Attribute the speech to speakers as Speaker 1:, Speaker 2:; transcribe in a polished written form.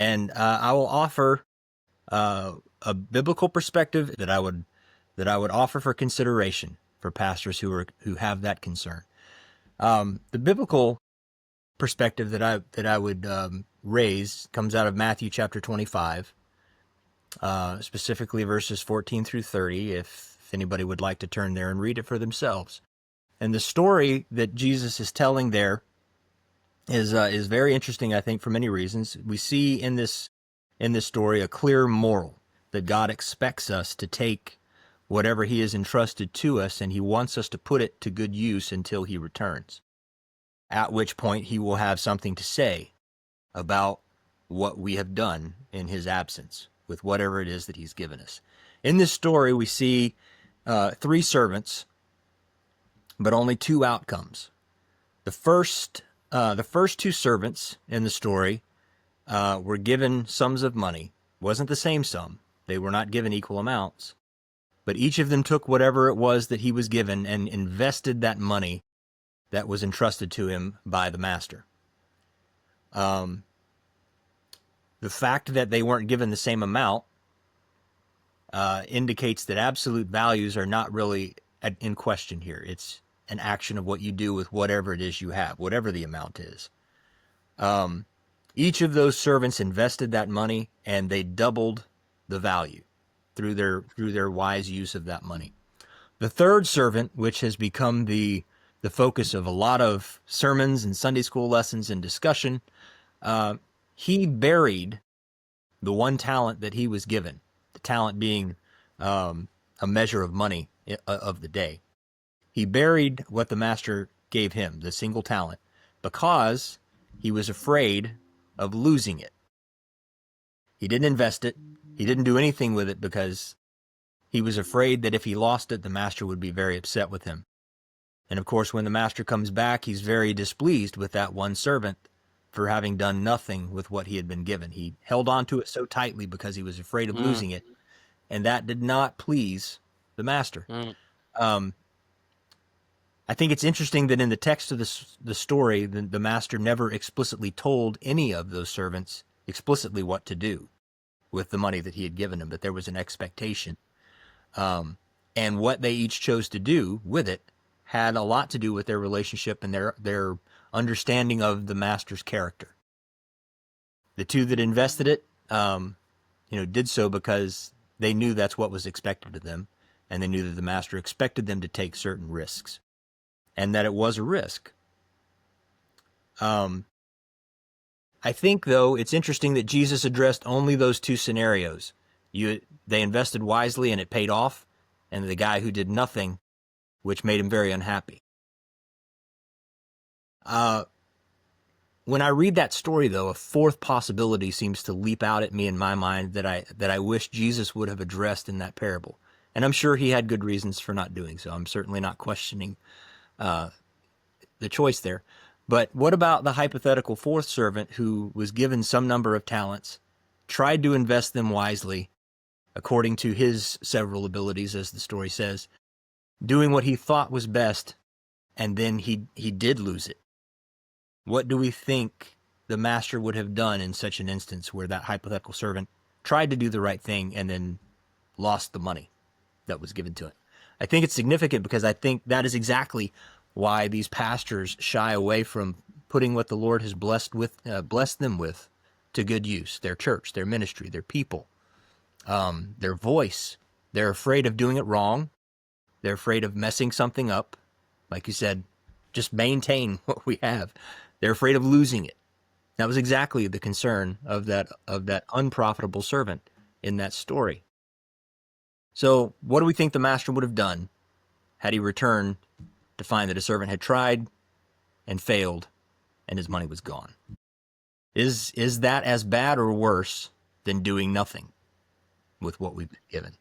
Speaker 1: And I will offer a biblical perspective that I would offer for consideration for pastors who have that concern. The biblical perspective that I would raise comes out of Matthew chapter 25, specifically verses 14 through 30. If anybody would like to turn there and read it for themselves, and the story that Jesus is telling there is very interesting, I think, for many reasons. We see in this story a clear moral that God expects us to take whatever He has entrusted to us, and He wants us to put it to good use until He returns, at which point He will have something to say about what we have done in His absence with whatever it is that He's given us. In this story, we see three servants, but only two outcomes. The first two servants in the story were given sums of money. It wasn't the same sum. They were not given equal amounts. But each of them took whatever it was that he was given and invested that money that was entrusted to him by the master. The fact that they weren't given the same amount indicates that absolute values are not really in question here. It's an action of what you do with whatever it is you have, whatever the amount is. Each of those servants invested that money, and they doubled the value through their wise use of that money. The third servant, which has become the focus of a lot of sermons and Sunday school lessons and discussion, he buried the one talent that he was given, the talent being a measure of money of the day. He buried what the master gave him, the single talent, because he was afraid of losing it. He didn't invest it. He didn't do anything with it because he was afraid that if he lost it, the master would be very upset with him. And of course, when the master comes back, he's very displeased with that one servant for having done nothing with what he had been given. He held on to it so tightly because he was afraid of losing it, and that did not please the master. I think it's interesting that in the text of the story, the master never explicitly told any of those servants explicitly what to do with the money that he had given them, but there was an expectation. And what they each chose to do with it had a lot to do with their relationship and their understanding of the master's character. The two that invested it, did so because they knew that's what was expected of them, and they knew that the master expected them to take certain risks, and that it was a risk. I think, though, it's interesting that Jesus addressed only those two scenarios. They invested wisely and it paid off, and the guy who did nothing, which made him very unhappy. When I read that story, though, a fourth possibility seems to leap out at me in my mind that I wish Jesus would have addressed in that parable. And I'm sure he had good reasons for not doing so. I'm certainly not questioning the choice there. But what about the hypothetical fourth servant who was given some number of talents, tried to invest them wisely, according to his several abilities, as the story says, doing what he thought was best, and then he did lose it? What do we think the master would have done in such an instance where that hypothetical servant tried to do the right thing and then lost the money that was given to it? I think it's significant because I think that is exactly why these pastors shy away from putting what the Lord has blessed them with to good use: their church, their ministry, their people, their voice. They're afraid of doing it wrong. They're afraid of messing something up. Like you said, just maintain what we have. They're afraid of losing it. That was exactly the concern of that unprofitable servant in that story. So what do we think the master would have done had he returned to find that a servant had tried and failed and his money was gone? Is that as bad or worse than doing nothing with what we've been given?